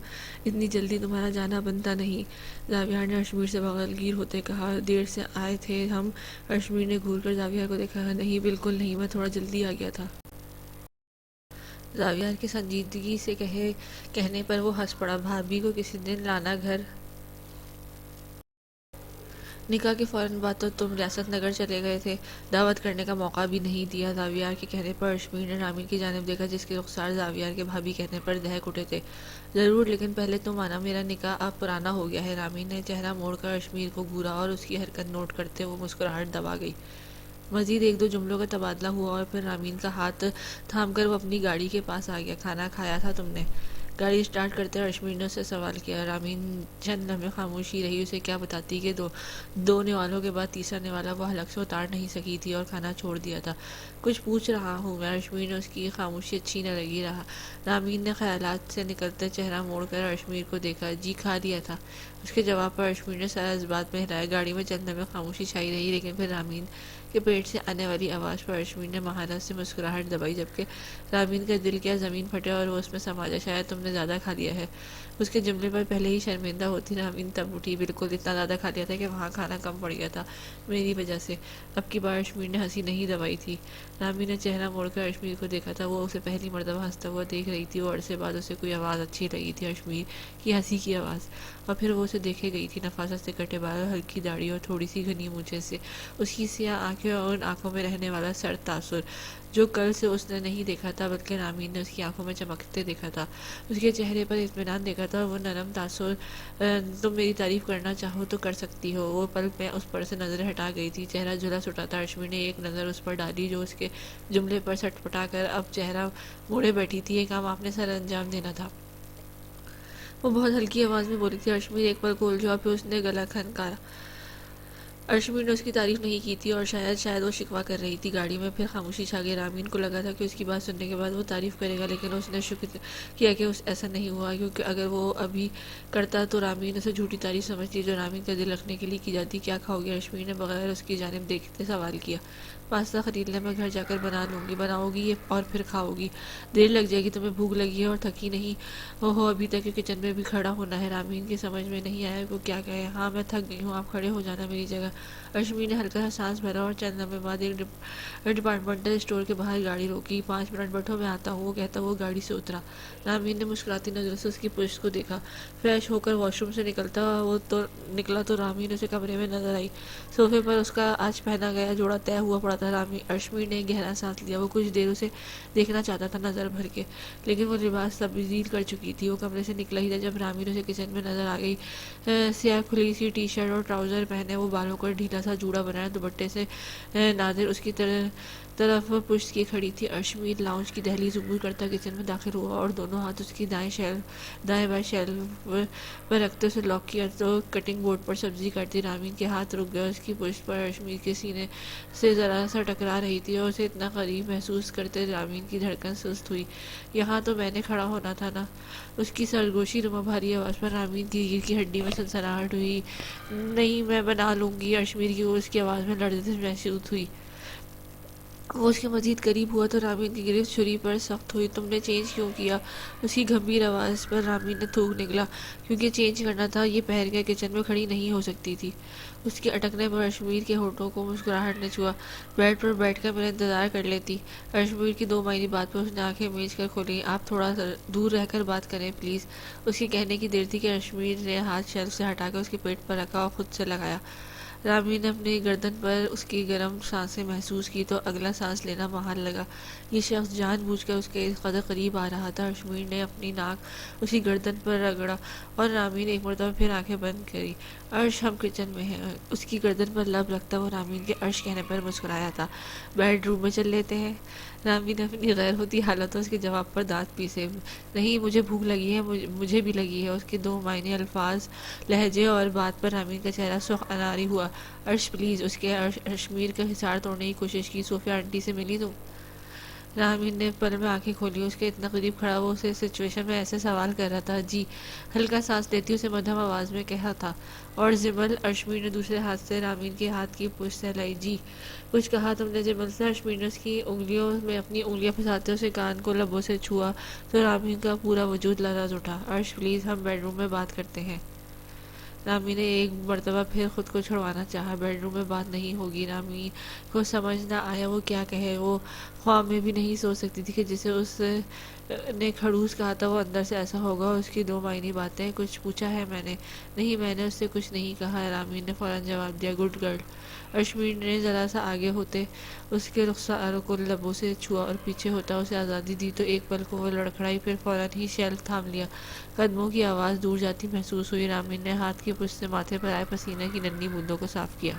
[SPEAKER 1] اتنی جلدی تمہارا جانا بنتا نہیں، زاویار نے اشمیر سے بغلگیر ہوتے کہا۔ دیر سے آئے تھے ہم؟ اشمیر نے گھور کر زاویار کو دیکھا۔ نہیں، بالکل نہیں، میں تھوڑا جلدی آ گیا تھا۔ زاویار کے سنجیدگی سے کہنے پر وہ ہنس پڑا۔ بھابھی کو کسی دن لانا گھر؟ نکاح کے فوراً بعد تو تم ریاست نگر چلے گئے تھے، دعوت کرنے کا موقع بھی نہیں دیا۔ زاویار کے کہنے پر اشمیر نے رامین کی جانب دیکھا جس کے رخسار زاویار کے بھابھی کہنے پر دہک اٹھے تھے۔ ضرور، لیکن پہلے تم آنا، میرا نکاح اب پرانا ہو گیا ہے۔ رامین نے چہرہ موڑ کر اشمیر کو گھورا اور اس کی حرکت نوٹ کرتے ہوئے مسکراہٹ دبا گئی۔ مزید ایک دو جملوں کا تبادلہ ہوا اور پھر رامین کا ہاتھ تھام کر وہ اپنی گاڑی کے پاس آ گیا۔ کھانا کھایا تھا تم نے؟ گاڑی اسٹارٹ کرتے ہوئے اشمیر نے اس سے سوال کیا۔ رامین چند لمحے خاموشی رہی۔ اسے کیا بتاتی کہ دو نوالوں کے بعد تیسرا نوالا وہ حلق سے اتار نہیں سکی تھی اور کھانا چھوڑ دیا تھا۔ کچھ پوچھ رہا ہوں میں۔ اشمیر نے اس کی خاموشی اچھی نہ لگی۔ رامین نے خیالات سے نکلتے چہرہ موڑ کر اشمیر کو دیکھا۔ جی کھا لیا تھا۔ اس کے جواب پر اشمیر نے سر اس بات میں ہلایا۔ گاڑی میں چند لمحے خاموشی چھائی رہی، لیکن پھر رامین کے پیٹ سے آنے والی آواز پر اشمیر نے مہانہ سے مسکراہٹ دبائی، جبکہ رامین کا دل کیا زمین پھٹا اور وہ اس میں سما جا۔ شاید تم نے زیادہ کھا لیا ہے۔ اس کے جملے پر پہلے ہی شرمندہ ہوتی رامین تب اٹھی۔ بالکل، اتنا زیادہ کھا لیا تھا کہ وہاں کھانا کم پڑ گیا تھا میری وجہ سے۔ اب کی بار اشمیر نے ہنسی نہیں دبائی تھی۔ رامین نے چہرہ موڑ کر اشمیر کو دیکھا تھا۔ وہ اسے پہلی مرتبہ ہنستا ہوا دیکھ رہی تھی۔ وہ عرصے بعد اسے کوئی آواز اچھی لگی تھی، اشمیر کی ہنسی کی آواز، اور پھر وہ اسے دیکھے گئی تھی۔ نفاست سے کٹے بال، ہلکی داڑھی اور تھوڑی سی گھنی مونچھیں سے اس کی سیاہ آنکھیں اور ان آنکھوں میں رہنے والا سرد تاثر جو کل سے اس نے نہیں دیکھا تھا، بلکہ رامین نے اس کی آنکھوں میں چمکتے دیکھا تھا۔ اس کے چہرے پر اطمینان دیکھا تھا اور وہ نرم تاثر۔ تم میری تعریف کرنا چاہو تو کر سکتی ہو۔ وہ پل میں اس پر سے نظر ہٹا گئی تھی۔ چہرہ جھلس اٹھا تھا۔ اشمیر نے ایک نظر اس پر ڈالی جو اس کے جملے پر سٹ پٹا کر اب چہرہ موڑے بیٹھی تھی۔ یہ کام آپ نے سر انجام دینا تھا، وہ بہت ہلکی آواز میں بولی تھی۔ اشمیر ایک پل کھول جھوا، پھر اس نے گلا کھنکارا۔ اشمیر نے اس کی تعریف نہیں کی تھی اور شاید وہ شکوہ کر رہی تھی۔ گاڑی میں پھر خاموشی چھا گئی۔ رامین کو لگا تھا کہ اس کی بات سننے کے بعد وہ تعریف کرے گا، لیکن اس نے شکر کیا کہ ایسا نہیں ہوا، کیونکہ اگر وہ ابھی کرتا تو رامین اسے جھوٹی تعریف سمجھتی جو رامین کا دل رکھنے کے لیے کی جاتی۔ کیا کھاؤ گے؟ اشمیر نے بغیر اس کی جانب دیکھتے سوال کیا۔ پاستا خرید لیں، میں گھر جا کر بنا لوں گی۔ بناؤ گی اور پھر کھاؤ گی؟ دیر لگ جائے گی، تمہیں بھوک لگی ہے اور تھکی نہیں ہو ابھی تک، کہ کچن میں بھی کھڑا ہونا ہے۔ رامین کی سمجھ میں نہیں آیا وہ کیا کہے۔ ہاں، میں تھک گئی ہوں، آپ کھڑے ہو جانا میری جگہ۔ اشمیر نے ہلکا سا سانس بھرا اور چند لمحے بعد ایک ڈپارٹمنٹل اسٹور کے باہر گاڑی روکی۔ 5 منٹ بیٹھو، میں آتا ہوں، وہ کہتا وہ گاڑی سے اترا۔ رامین نے مسکراتی نظروں سے اس کی پشت کو دیکھا۔ فریش ہو کر واش روم سے نکلا تو رامین اسے کمرے میں نظر آئی۔ صوفے پر اس کا آج پہنا گیا جوڑا طے ہوا پڑا تھا۔ اشمیر نے گہرا سانس لیا۔ وہ کچھ دیر اسے دیکھنا چاہتا تھا نظر بھر کے، لیکن وہ لباس تبدیل کر چکی تھی۔ وہ کمرے سے نکلا ہی تھا جب رامین اسے کچن میں نظر آ گئی۔ سیاہ کھلی سی ٹی شرٹ اور ٹراؤزر پہنے، وہ بالوں کو ڈھیلا سا جوڑا بنایا دوپٹے سے نادر اس کی طرف پشت کی کھڑی تھی۔ اشمیر لاؤنج کی دہلیز عبور کرتا کچن میں داخل ہوا اور دونوں ہاتھ اس کی دائیں بائیں شیلف پر رکھتے اسے لاک کیا تو کٹنگ بورڈ پر سبزی کاٹتی۔ رامین کے ہاتھ رک گئے۔ اس کی پشت پر اشمیر کے سینے سے ذرا سا ٹکرا رہی تھی اور اسے اتنا قریب محسوس کرتے رامین کی دھڑکن سست ہوئی۔ یہاں تو میں نے کھڑا ہونا تھا نا؟ اس کی سرگوشی نما بھاری آواز پر رامین کی ریڑھ کی ہڈی میں سنسناہٹ ہوئی۔ نہیں، میں بنا لوں گی، اشمیر کی اس کی آواز میں لرزش محسوس ہوئی۔ وہ اس کے مزید قریب ہوا تو رامین کی گرفت چھری پر سخت ہوئی۔ تم نے چینج کیوں کیا؟ اس کی گھمبیر آواز پر رامین نے تھوک نکلا۔ کیونکہ چینج کرنا تھا، یہ پہر کے کچن میں کھڑی نہیں ہو سکتی تھی۔ اس کے اٹکنے پر اشمیر کے ہونٹوں کو مسکراہٹ نے چھوا۔ بیڈ پر بیٹھ کر میرا انتظار کر لیتی۔ اشمیر کی دو معنی بات پر اس نے آنکھیں میچ کر کھولیں۔ آپ تھوڑا دور رہ کر بات کریں پلیز۔ اس کے کہنے کی دیر تھی کہ اشمیر نے ہاتھ شیلف سے ہٹا کر اس کے پیٹ پر رکھا اور خود سے لگایا۔ رامین نے اپنی گردن پر اس کی گرم سانسیں محسوس کی تو اگلا سانس لینا محال لگا۔ یہ شخص جان بوجھ کر اس کے اس قدر قریب آ رہا تھا۔ اشمیر نے اپنی ناک اس کی گردن پر رگڑا اور رامین ایک مرتبہ پھر آنکھیں بند کری۔ عرش، ہم کچن میں ہیں۔ اس کی گردن پر لب رکھتا وہ رامین کے عرش کہنے پر مسکرایا تھا۔ بیڈ روم میں چل لیتے ہیں؟ رامین نے اپنی غیر ہوتی حالتوں اس کے جواب پر دانت پیسے۔ نہیں، مجھے بھوک لگی ہے، مجھے بھی لگی ہے۔ اس کے دو معنی الفاظ، لہجے اور بات پر رامین کا چہرہ سرخ اناری ہوا۔ عرش پلیز، اس کے اشمیر کا حصار توڑنے کی کوشش کی۔ صوفیہ آنٹی سے ملی تم؟ رامین نے پل میں آنکھیں کھولی۔ اس کے اتنا قریب کھڑا وہ اسے سچویشن میں ایسے سوال کر رہا تھا۔ جی، ہلکا سانس لیتی اسے مدھم آواز میں کہا تھا۔ اور زمل؟ اشمیر نے دوسرے ہاتھ سے رامین کے ہاتھ کی پشت سہلائی۔ جی، کچھ کہا تم نے زمل سے؟ اشمیر نے اس کی انگلیوں میں اپنی انگلیاں پھنساتے اسے کان کو لبوں سے چھوا تو رامین کا پورا وجود لرز اٹھا۔ عرش پلیز، ہم بیڈ روم میں بات کرتے ہیں۔ رامین نے ایک مرتبہ پھر خود کو چھڑوانا چاہا۔ بیڈ روم میں بات نہیں ہوگی۔ رامین کو سمجھ نہ آیا وہ کیا کہے۔ وہ خواب میں بھی نہیں سوچ سکتی تھی کہ جسے اس نے کھڑوس کہا تھا وہ اندر سے ایسا ہوگا۔ اس کی دو معنی باتیں۔ کچھ پوچھا ہے میں نے؟ نہیں، میں نے اس سے کچھ نہیں کہا، رامین نے فوراً جواب دیا۔ Good girl. اشمیر نے ذرا سا آگے ہوتے اس کے رخسار کو لبوں سے چھوا اور پیچھے ہوتا اسے آزادی دی تو ایک پل کو وہ لڑکھڑائی، پھر فوراً ہی شیلف تھام لیا۔ قدموں کی آواز دور جاتی محسوس ہوئی۔ رامین نے ہاتھ کی پشت سے ماتھے پر آئے پسینے کی ننھی بوندوں کو صاف کیا۔